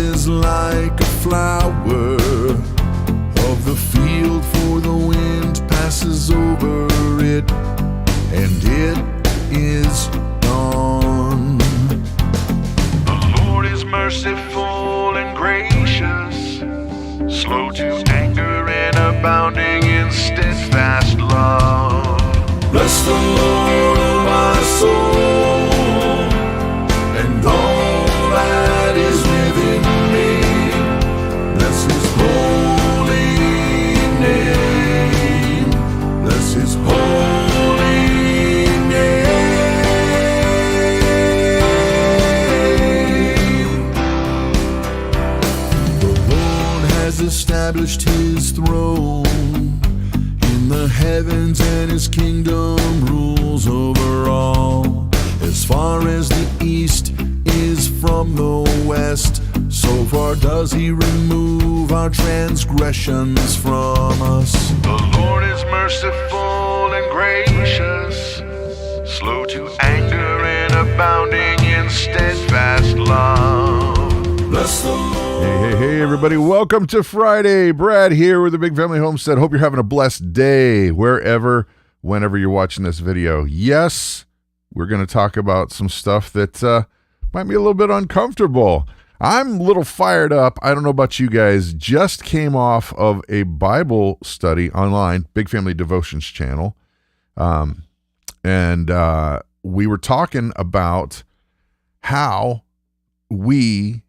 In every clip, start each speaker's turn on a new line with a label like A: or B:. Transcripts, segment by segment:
A: is like a flower of the field, for the wind passes over it, and it is gone. The Lord is merciful and gracious, slow to anger and abounding in steadfast love. Bless the Lord, O my soul, and all that is within me. Bless his holy name. Bless his holy name. The Lord has established his throne in the heavens, and his kingdom rules over all. As far as the east is from the west, so far does he remove our transgressions from us. The Lord is merciful and gracious, slow to anger and abounding in steadfast love. Bless the Lord.
B: Hey, everybody. Welcome to Friday. Brad here with the Big Family Homestead. Hope you're having a blessed day wherever, whenever you're watching this video. Yes, we're going to talk about some stuff that might be a little bit uncomfortable. I'm a little fired up. I don't know about you guys. Just came off of a Bible study online, Big Family Devotions channel. And we were talking about how we,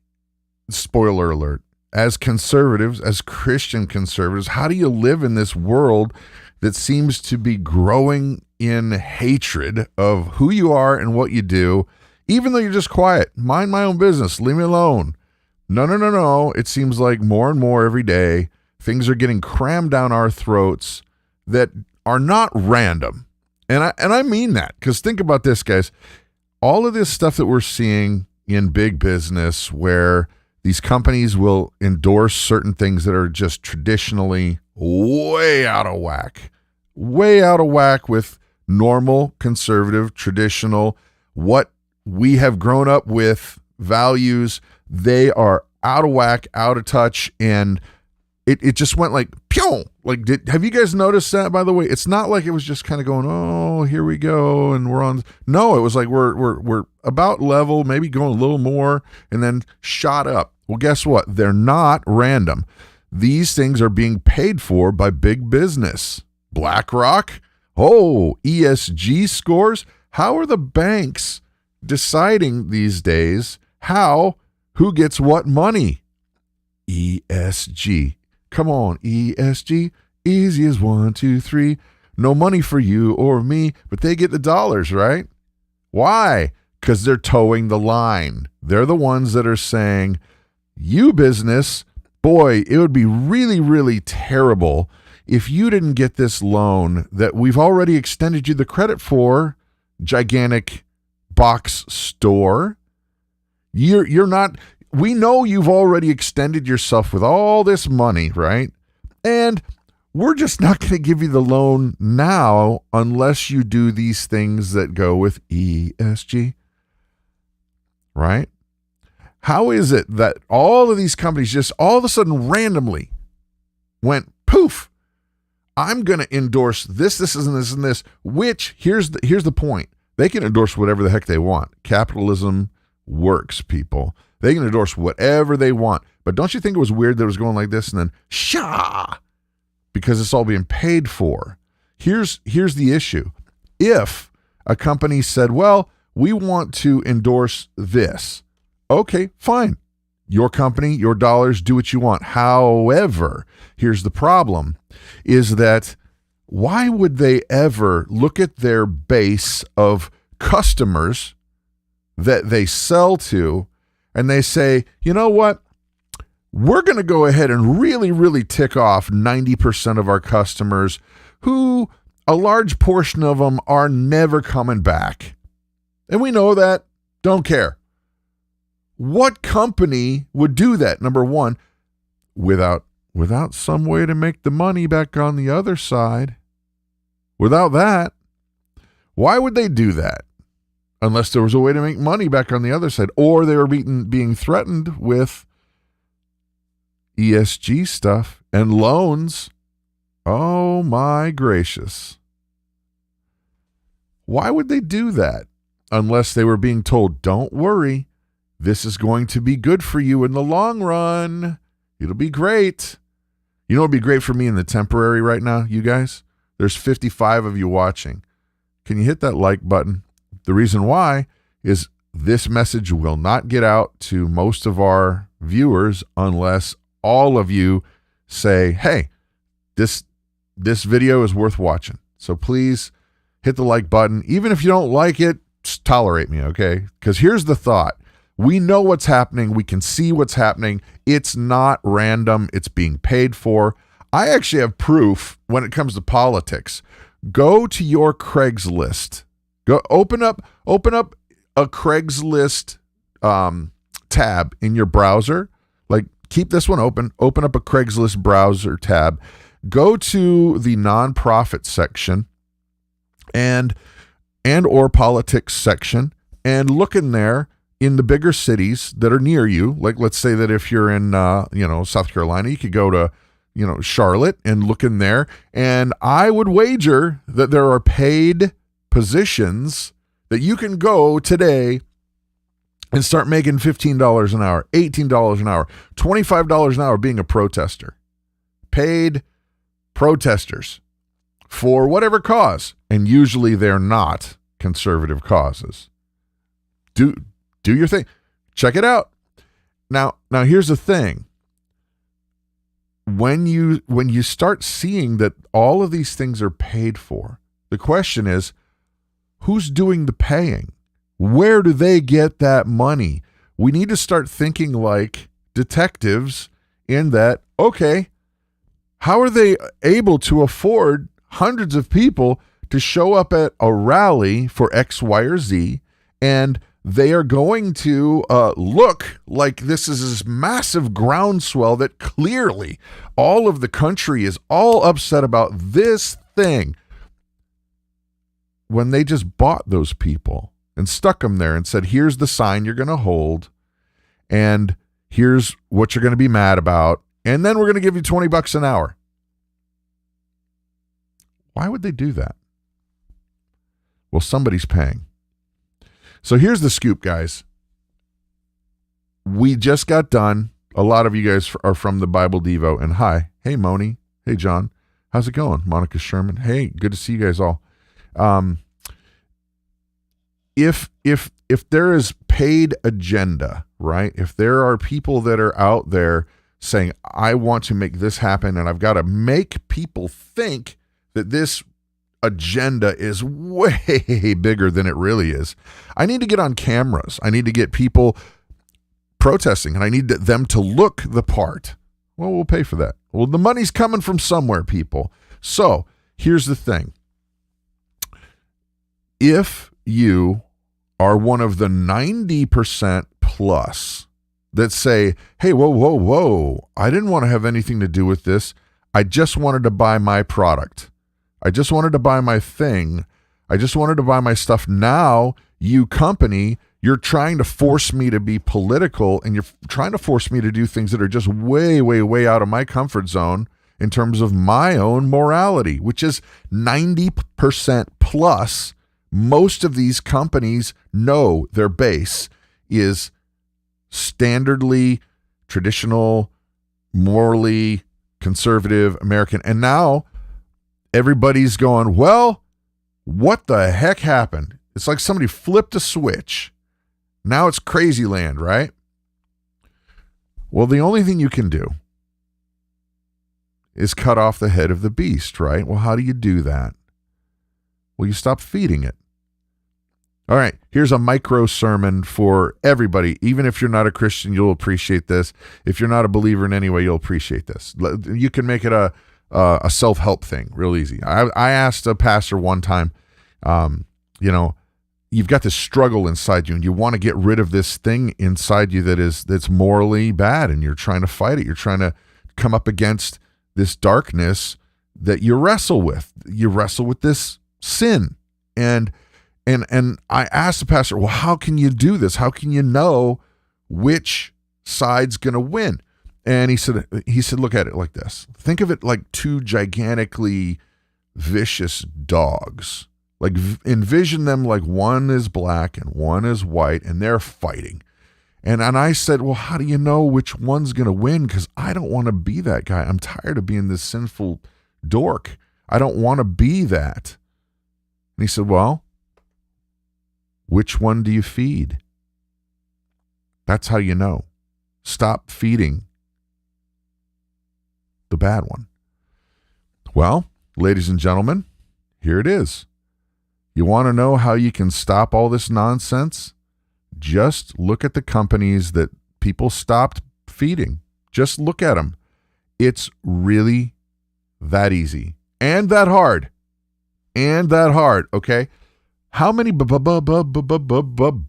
B: spoiler alert, as conservatives, as Christian conservatives, how do you live in this world that seems to be growing in hatred of who you are and what you do, even though you're just quiet? Mind my own business. Leave me alone. No. It seems like more and more every day, things are getting crammed down our throats that are not random. And I mean that, because think about this, guys. All of this stuff that we're seeing in big business, where these companies will endorse certain things that are just traditionally way out of whack with normal, conservative, traditional, what we have grown up with values. They are out of whack, out of touch, and it just went like pew. Like, have you guys noticed that, by the way? It's not like it was just kind of going, oh, here we go, and we're on. No, it was like we're about level, maybe going a little more, and then shot up. Well, guess what? They're not random. These things are being paid for by big business. BlackRock, ESG scores. How are the banks deciding these days who gets what money? ESG. Come on, ESG. Easy as 1, 2, 3. No money for you or me, but they get the dollars, right? Why? Because they're towing the line. They're the ones that are saying, you business, boy, it would be really, really terrible if you didn't get this loan that we've already extended you the credit for, gigantic box store. You're not, we know you've already extended yourself with all this money, right? And we're just not going to give you the loan now unless you do these things that go with ESG, right? How is it that all of these companies just all of a sudden randomly went poof? I'm going to endorse this, and this, which here's the point. They can endorse whatever the heck they want. Capitalism works, people. They can endorse whatever they want. But don't you think it was weird that it was going like this and then sha? Because it's all being paid for. Here's the issue. If a company said, well, we want to endorse this. Okay, fine. Your company, your dollars, do what you want. However, here's the problem, is that why would they ever look at their base of customers that they sell to and they say, you know what? We're going to go ahead and really, really tick off 90% of our customers who a large portion of them are never coming back. And we know that. Don't care. What company would do that? Number one, without some way to make the money back on the other side. Without that, why would they do that? Unless there was a way to make money back on the other side, or they were being threatened with ESG stuff and loans. Oh my gracious. Why would they do that unless they were being told, don't worry, this is going to be good for you in the long run. It'll be great. You know what would be great for me in the temporary right now, you guys? There's 55 of you watching. Can you hit that like button? The reason why is this message will not get out to most of our viewers unless all of you say, hey, this video is worth watching. So please hit the like button. Even if you don't like it, just tolerate me, okay? Because here's the thought. We know what's happening. We can see what's happening. It's not random. It's being paid for. I actually have proof when it comes to politics. Go to your Craigslist. Go open up a Craigslist tab in your browser. Like, keep this one open. Open up a Craigslist browser tab. Go to the nonprofit section and or politics section and look in there in the bigger cities that are near you. Like, let's say that if you're in South Carolina, you could go to Charlotte and look in there. And I would wager that there are paid positions that you can go today and start making $15 an hour, $18 an hour, $25 an hour being a protester. Paid protesters for whatever cause. And usually they're not conservative causes. Do your thing. Check it out. Now here's the thing. When you start seeing that all of these things are paid for, the question is, who's doing the paying? Where do they get that money? We need to start thinking like detectives in that, okay, how are they able to afford hundreds of people to show up at a rally for X, Y, or Z, and they are going to look like this is this massive groundswell that clearly all of the country is all upset about this thing, when they just bought those people and stuck them there and said, here's the sign you're going to hold, and here's what you're going to be mad about, and then we're going to give you $20 an hour. Why would they do that? Well, somebody's paying. So here's the scoop, guys. We just got done. A lot of you guys are from the Bible Devo. And hi. Hey, Moni. Hey, John. How's it going? Monica Sherman. Hey, good to see you guys all. If there is paid agenda, right? If there are people that are out there saying, I want to make this happen, and I've got to make people think that this agenda is way bigger than it really is. I need to get on cameras. I need to get people protesting, and I need them to look the part. Well, we'll pay for that. Well, the money's coming from somewhere, people. So here's the thing. If you are one of the 90% plus that say, hey, whoa, I didn't want to have anything to do with this. I just wanted to buy my product. I just wanted to buy my thing. I just wanted to buy my stuff. Now, you company, you're trying to force me to be political, and you're trying to force me to do things that are just way, way, way out of my comfort zone in terms of my own morality, which is 90% plus. Most of these companies know their base is standardly traditional, morally conservative American. And now everybody's going, well, what the heck happened? It's like somebody flipped a switch. Now it's crazy land, right? Well, the only thing you can do is cut off the head of the beast, right? Well, how do you do that? Well, you stop feeding it. All right, here's a micro sermon for everybody. Even if you're not a Christian, you'll appreciate this. If you're not a believer in any way, you'll appreciate this. You can make it a self-help thing real easy. I asked a pastor one time, you've got this struggle inside you, and you want to get rid of this thing inside you that's morally bad, and you're trying to fight it. You're trying to come up against this darkness that you wrestle with. You wrestle with this sin. And I asked the pastor, well, how can you do this? How can you know which side's going to win? And he said, look at it like this. Think of it like two gigantically vicious dogs. Like envision them like one is black and one is white, and they're fighting. And I said, well, how do you know which one's going to win? Because I don't want to be that guy. I'm tired of being this sinful dork. I don't want to be that. And he said, well, which one do you feed? That's how you know. Stop feeding the bad one. Well, ladies and gentlemen, here it is. You want to know how you can stop all this nonsense? Just look at the companies that people stopped feeding. Just look at them. It's really that easy and that hard. Okay? How many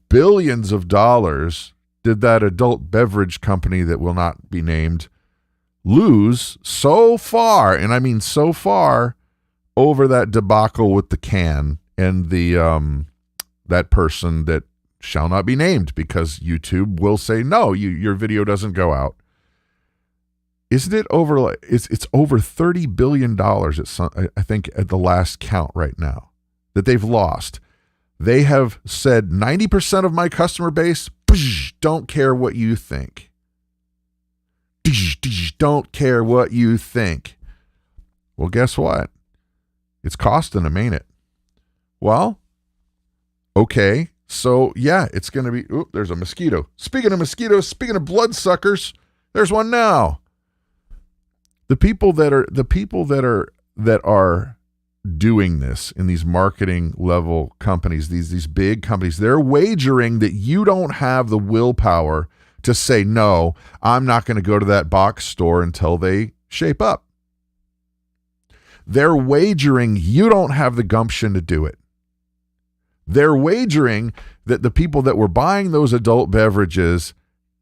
B: billions of dollars did that adult beverage company that will not be named lose so far, and I mean so far, over that debacle with the can and the that person that shall not be named because YouTube will say, no, your video doesn't go out. Isn't it over? It's over $30 billion, I think, at the last count right now, that they've lost. They have said 90% of my customer base, don't care what you think. Don't care what you think. Well, guess what? It's costing them, ain't it? Well, okay. So, yeah, it's going to be, oop, there's a mosquito. Speaking of mosquitoes, speaking of bloodsuckers, there's one now. The people that are doing this in these marketing level companies, these big companies, they're wagering that you don't have the willpower to say, no, I'm not going to go to that box store until they shape up. They're wagering you don't have the gumption to do it. They're wagering that the people that were buying those adult beverages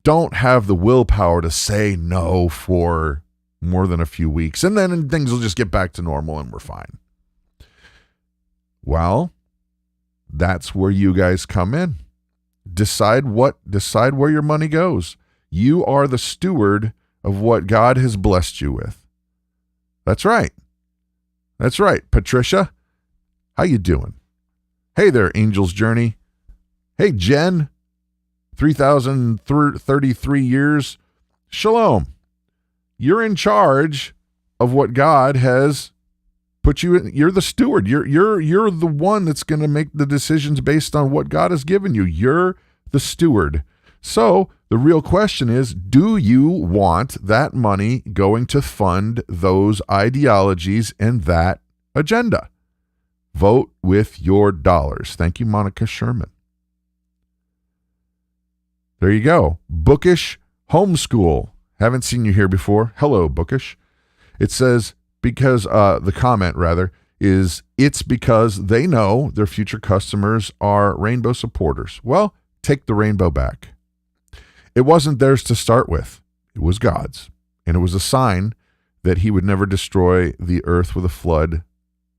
B: don't have the willpower to say no for more than a few weeks, and then things will just get back to normal and we're fine. Well, that's where you guys come in. Decide where your money goes. You are the steward of what God has blessed you with. That's right. That's right. Patricia, how you doing? Hey there, Angel's Journey. Hey, Jen, 3,033 years. Shalom. You're in charge of what God has put you in. You're the steward. You're the one that's going to make the decisions based on what God has given you. You're the steward. So the real question is, do you want that money going to fund those ideologies and that agenda? Vote with your dollars. Thank you, Monica Sherman. There you go. Bookish Homeschool. Haven't seen you here before. Hello, Bookish. It says, because the comment rather is, it's because they know their future customers are rainbow supporters. Well, take the rainbow back. It wasn't theirs to start with. It was God's. And it was a sign that he would never destroy the earth with a flood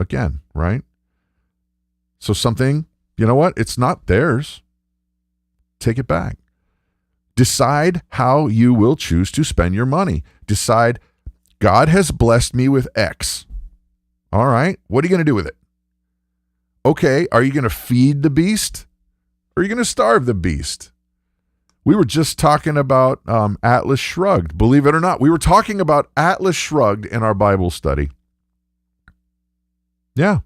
B: again, right? So something, you know what? It's not theirs. Take it back. Decide how you will choose to spend your money. Decide, God has blessed me with X. All right. What are you going to do with it? Okay. Are you going to feed the beast? Or are you going to starve the beast? We were just talking about Atlas Shrugged. Believe it or not, we were talking about Atlas Shrugged in our Bible study. Yeah.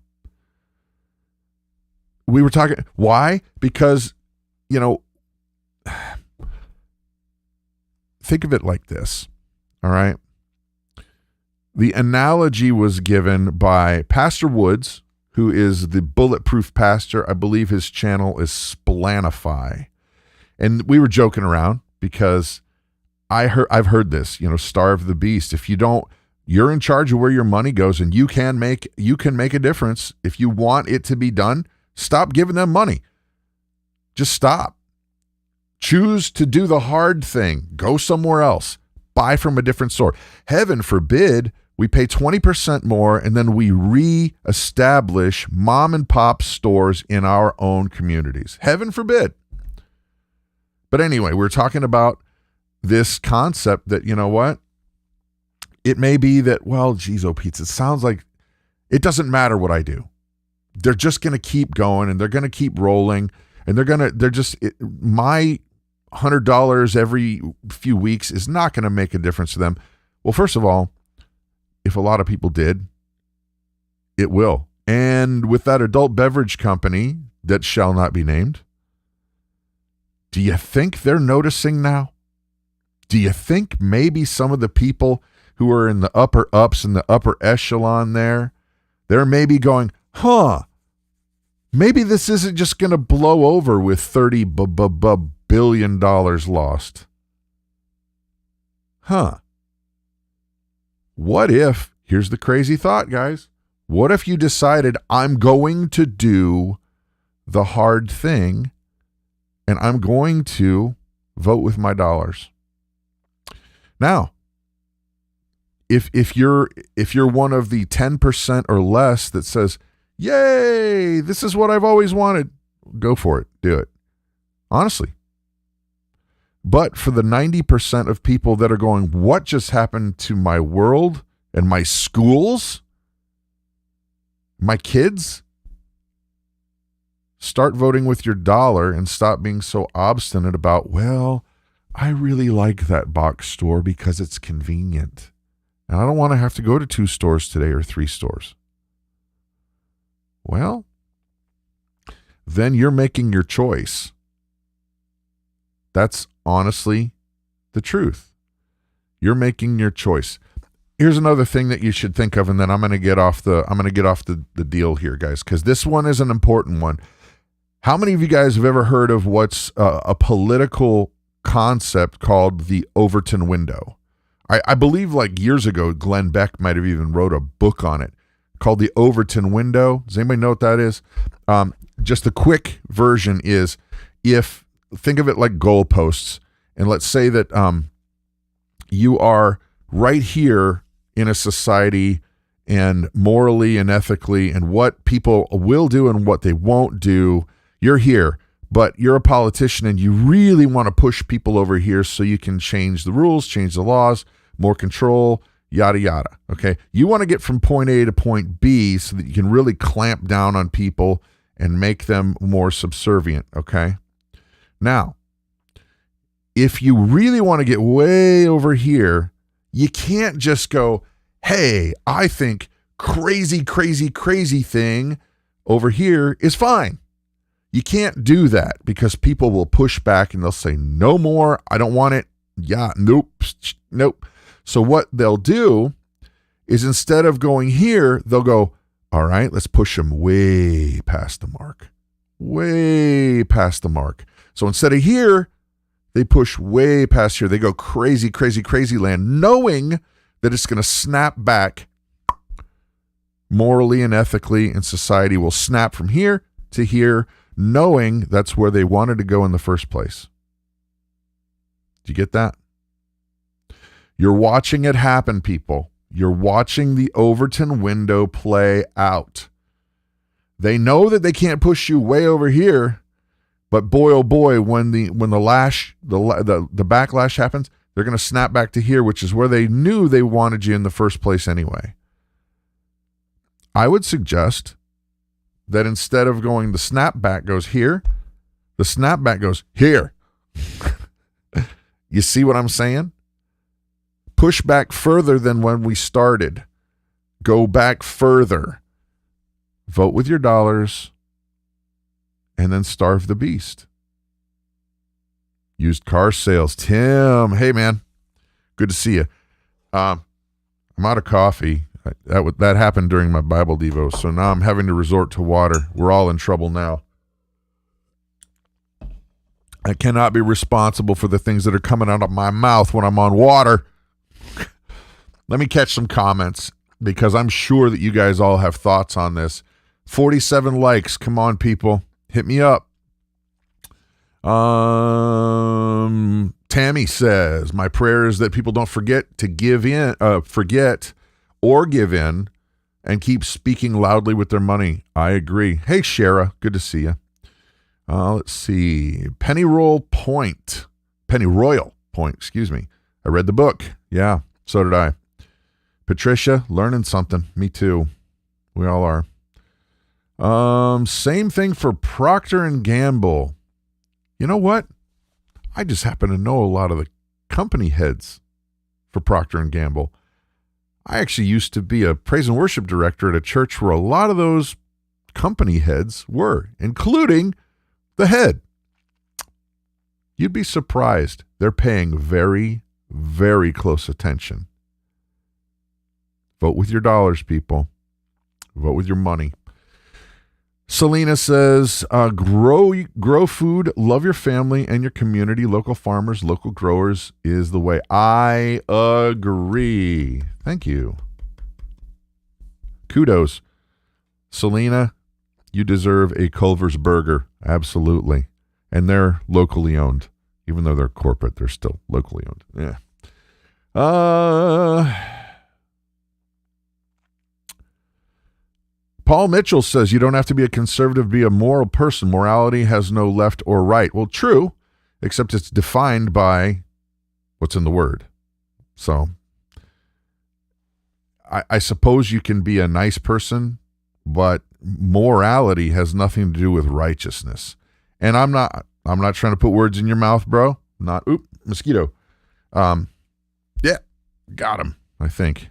B: We were talking. Why? Because, think of it like this. All right. The analogy was given by Pastor Woods, who is the bulletproof pastor. I believe his channel is Splanify. And we were joking around because I've heard this, starve the beast. If you don't, you're in charge of where your money goes, and you can make a difference. If you want it to be done, stop giving them money. Just stop. Choose to do the hard thing. Go somewhere else. Buy from a different store. Heaven forbid we pay 20% more and then we re-establish mom and pop stores in our own communities. Heaven forbid. But anyway, we're talking about this concept that, you know what? It may be that, well, geez, oh, Pete, it sounds like it doesn't matter what I do. They're just going to keep going and they're going to keep rolling and my $100 every few weeks is not going to make a difference to them. Well, first of all, if a lot of people did, it will. And with that adult beverage company that shall not be named, do you think they're noticing now? Do you think maybe some of the people who are in the upper ups and the upper echelon there, they're maybe going, maybe this isn't just going to blow over with $30 billion lost. What if, here's the crazy thought, guys. What if you decided I'm going to do the hard thing and I'm going to vote with my dollars? Now, if you're one of the 10% or less that says, yay, this is what I've always wanted, go for it. Do it. Honestly. But for the 90% of people that are going, what just happened to my world and my schools, my kids? Start voting with your dollar and stop being so obstinate about, well, I really like that box store because it's convenient. And I don't want to have to go to 2 stores today or 3 stores. Well, then you're making your choice. That's honestly the truth. You're making your choice. Here's another thing that you should think of, and then I'm going to get off the deal here, guys, because this one is an important one. How many of you guys have ever heard of what's a political concept called the Overton window? I believe like years ago, Glenn Beck might have even wrote a book on it called the Overton window. Does anybody know what that is? Just the quick version is, think of it like goalposts, and let's say that you are right here in a society and morally and ethically and what people will do and what they won't do. You're here, but you're a politician and you really want to push people over here so you can change the rules, change the laws, more control, yada, yada. Okay. You want to get from point A to point B so that you can really clamp down on people and make them more subservient. Okay. Now, if you really want to get way over here, you can't just go, hey, I think crazy, crazy, crazy thing over here is fine. You can't do that because people will push back and they'll say, no more. I don't want it. Yeah. Nope. So what they'll do is instead of going here, they'll go, all right, let's push them way past the mark. Way past the mark. So instead of here, they push way past here. They go crazy, crazy, crazy land, knowing that it's going to snap back morally and ethically, and society will snap from here to here, knowing that's where they wanted to go in the first place. Do you get that? You're watching it happen, people. You're watching the Overton window play out. They know that they can't push you way over here, but boy, oh boy, when the backlash happens, they're going to snap back to here, which is where they knew they wanted you in the first place anyway. I would suggest that instead of going the snapback goes here, the snapback goes here. You see what I'm saying? Push back further than when we started. Go back further. Vote with your dollars and then starve the beast. Used car sales. Tim, hey man, good to see you. I'm out of coffee. That happened during my Bible Devo, so now I'm having to resort to water. We're all in trouble now. I cannot be responsible for the things that are coming out of my mouth when I'm on water. Let me catch some comments because I'm sure that you guys all have thoughts on this. 47 likes. Come on, people. Hit me up. Tammy says, my prayer is that people don't forget to give in and keep speaking loudly with their money. I agree. Hey, Shara, good to see you. Let's see. Pennyroyal point. Excuse me. I read the book. Yeah, so did I. Patricia, learning something. Me too. We all are. Same thing for Procter and Gamble. You know what? I just happen to know a lot of the company heads for Procter and Gamble. I actually used to be a praise and worship director at a church where a lot of those company heads were, including the head. You'd be surprised. They're paying very, very close attention. Vote with your dollars, people. Vote with your money. Selena says, grow food, love your family and your community. Local farmers, local growers is the way. I agree. Thank you. Kudos. Selena, you deserve a Culver's burger. Absolutely. And they're locally owned. Even though they're corporate, they're still locally owned. Yeah. Paul Mitchell says you don't have to be a conservative to be a moral person. Morality has no left or right. Well, true, except it's defined by what's in the word. So I suppose you can be a nice person, but morality has nothing to do with righteousness. And I'm not trying to put words in your mouth, bro. Mosquito. Yeah, got him, I think.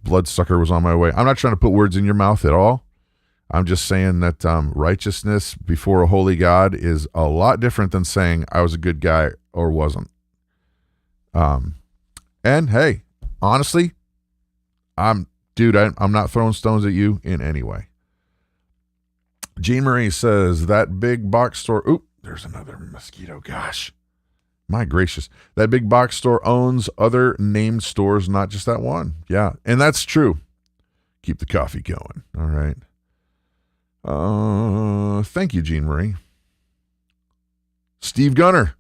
B: Bloodsucker was on my way. I'm not trying to put words in your mouth at all. I'm just saying that righteousness before a holy God is a lot different than saying I was a good guy or wasn't. And hey, honestly, I'm not throwing stones at you in any way. Jean Marie says that big box store. Oop, there's another mosquito. Gosh. My gracious. That big box store owns other named stores, not just that one. Yeah, and that's true. Keep the coffee going. All right. Thank you, Jean Marie. Steve Gunner.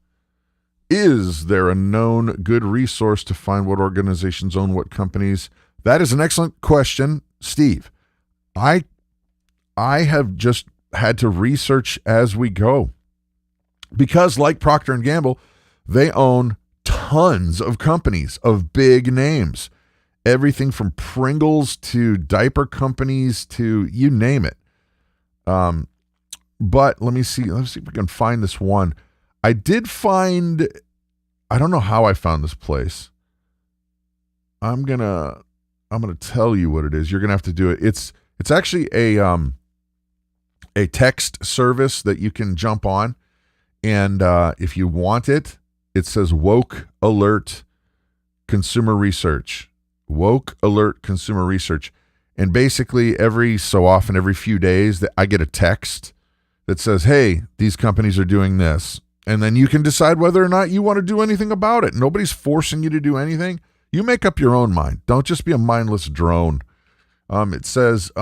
B: Is there a known good resource to find what organizations own what companies? That is an excellent question, Steve. I have just had to research as we go. Because like Procter and Gamble, they own tons of companies of big names. Everything from Pringles to diaper companies to you name it. But let me see if we can find this one. I don't know how I found this place. I'm gonna tell you what it is. You're gonna have to do it. It's actually a text service that you can jump on. And if you want it, it says Woke Alert Consumer Research. Woke Alert Consumer Research. And basically every so often, every few days, that I get a text that says, hey, these companies are doing this. And then you can decide whether or not you want to do anything about it. Nobody's forcing you to do anything. You make up your own mind. Don't just be a mindless drone. It says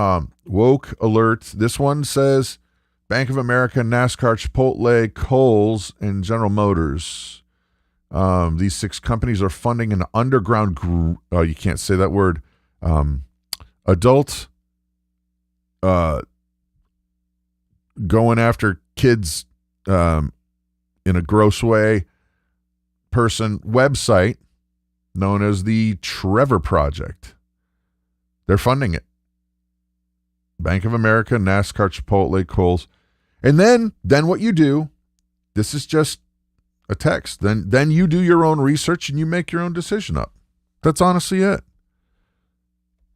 B: Woke Alert. This one says Bank of America, NASCAR, Chipotle, Kohl's, and General Motors. These 6 companies are funding an underground, you can't say that word, adult going after kids in a gross way person website known as the Trevor Project. They're funding it. Bank of America, NASCAR, Chipotle, Kohl's. And then what you do, this is just a text. Then you do your own research and you make your own decision up. That's honestly it.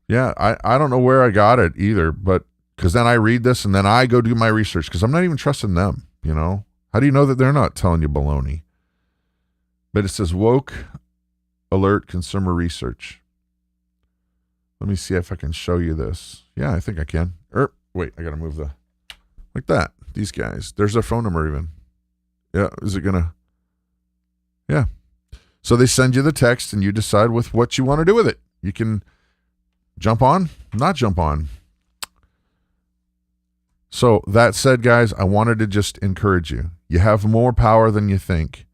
B: Yeah, I don't know where I got it either, but because then I read this and then I go do my research because I'm not even trusting them, you know? How do you know that they're not telling you baloney? But it says Woke Alert Consumer Research. Let me see if I can show you this. Yeah, I think I can. Wait, I got to move like that. These guys. There's their phone number even. Yeah, is it going to? Yeah. So they send you the text and you decide with what you want to do with it. You can jump on, not jump on. So that said, guys, I wanted to just encourage you. You have more power than you think.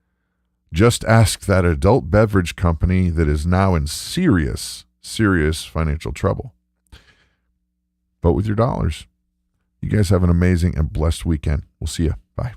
B: Just ask that adult beverage company that is now in serious financial trouble. Vote with your dollars. You guys have an amazing and blessed weekend. We'll see you. Bye.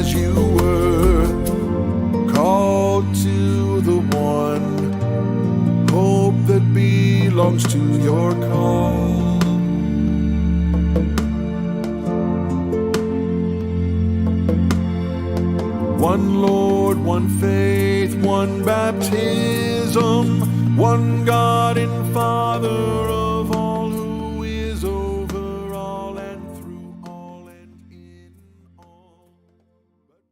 A: as you were, called to the one hope that belongs to your call. One Lord, one faith, one baptism, one God and Father